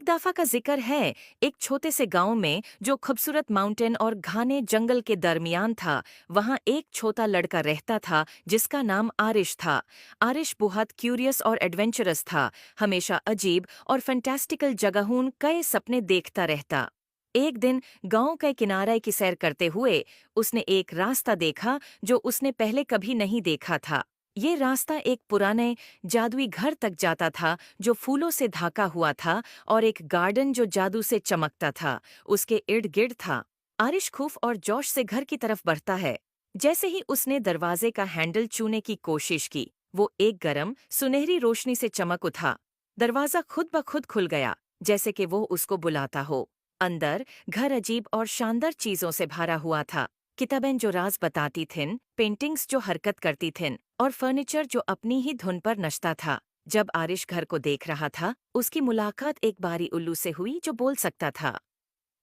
दफा का जिक्र है, एक छोटे से गांव में जो खूबसूरत माउंटेन और घने जंगल के दरमियान था। वहां एक छोटा लड़का रहता था जिसका नाम आरिश था। आरिश बहुत क्यूरियस और एडवेंचरस था, हमेशा अजीब और फैंटास्टिकल जगहों कई सपने देखता रहता। एक दिन गांव के किनारे की सैर करते हुए उसने एक रास्ता देखा जो उसने पहले कभी नहीं देखा था। ये रास्ता एक पुराने जादुई घर तक जाता था जो फूलों से ढका हुआ था, और एक गार्डन जो जादू से चमकता था उसके इर्द गिर्द था। आरिश खूफ और जोश से घर की तरफ बढ़ता है। जैसे ही उसने दरवाजे का हैंडल छूने की कोशिश की, वो एक गरम सुनहरी रोशनी से चमक उठा। दरवाजा खुद ब खुद खुल गया, जैसे कि वो उसको बुलाता हो। अंदर घर अजीब और शानदार चीजों से भरा हुआ था। किताबें जो राज बताती थीं, पेंटिंग्स जो हरकत करती थीं, और फर्नीचर जो अपनी ही धुन पर नचता था। जब आरिश घर को देख रहा था, उसकी मुलाकात एक बारी उल्लू से हुई जो बोल सकता था।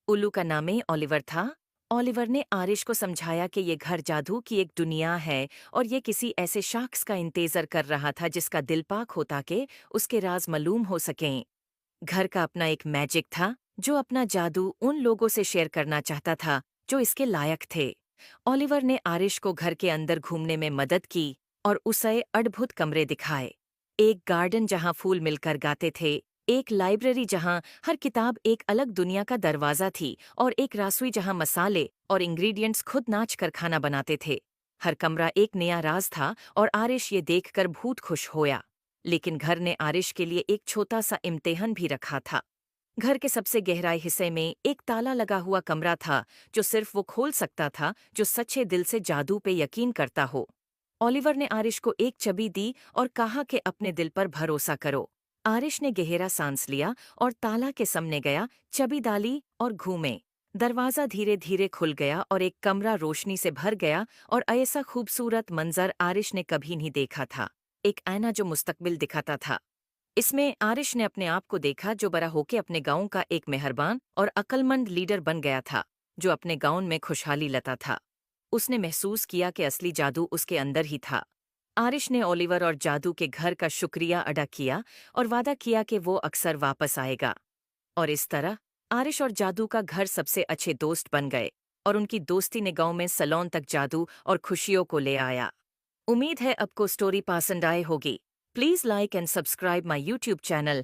उल्लू का नाम ही ओलिवर था। ओलिवर ने आरिश को समझाया कि ये घर जादू की एक दुनिया है, और ये किसी ऐसे शख्स का इंतजार कर रहा था जिसका दिल पाक होता कि उसके राज मालूम हो सकें। घर का अपना एक मैजिक था जो अपना जादू उन लोगों से शेयर करना चाहता था जो इसके लायक थे। ओलिवर ने आरिश को घर के अंदर घूमने में मदद की और उसे अद्भुत कमरे दिखाए। एक गार्डन जहां फूल मिलकर गाते थे, एक लाइब्रेरी जहां हर किताब एक अलग दुनिया का दरवाजा थी, और एक रसोई जहां मसाले और इंग्रेडिएंट्स खुद नाच कर खाना बनाते थे। हर कमरा एक नया राज था और आरिश ये देखकर बहुत खुश होया। लेकिन घर ने आरिश के लिए एक छोटा सा इम्तिहान भी रखा था। घर के सबसे गहराई हिस्से में एक ताला लगा हुआ कमरा था जो सिर्फ वो खोल सकता था जो सच्चे दिल से जादू पे यकीन करता हो। ओलिवर ने आरिश को एक चाबी दी और कहा कि अपने दिल पर भरोसा करो। आरिश ने गहरा सांस लिया और ताला के सामने गया, चाबी डाली और घूमे। दरवाजा धीरे धीरे खुल गया और एक कमरा रोशनी से भर गया, और ऐसा खूबसूरत मंजर आरिश ने कभी नहीं देखा था। एक आईना जो मुस्तकबिल दिखाता था। इसमें आरिश ने अपने आप को देखा जो बड़ा होके अपने गांव का एक मेहरबान और अक्लमंद लीडर बन गया था, जो अपने गांव में खुशहाली लाता था। उसने महसूस किया कि असली जादू उसके अंदर ही था। आरिश ने ओलिवर और जादू के घर का शुक्रिया अदा किया और वादा किया कि वो अक्सर वापस आएगा। और इस तरह आरिश और जादू का घर सबसे अच्छे दोस्त बन गए, और उनकी दोस्ती ने गांव में सलोन तक जादू और खुशियों को ले आया। उम्मीद है आपको स्टोरी पसंद आए होगी। Please like and subscribe my YouTube channel.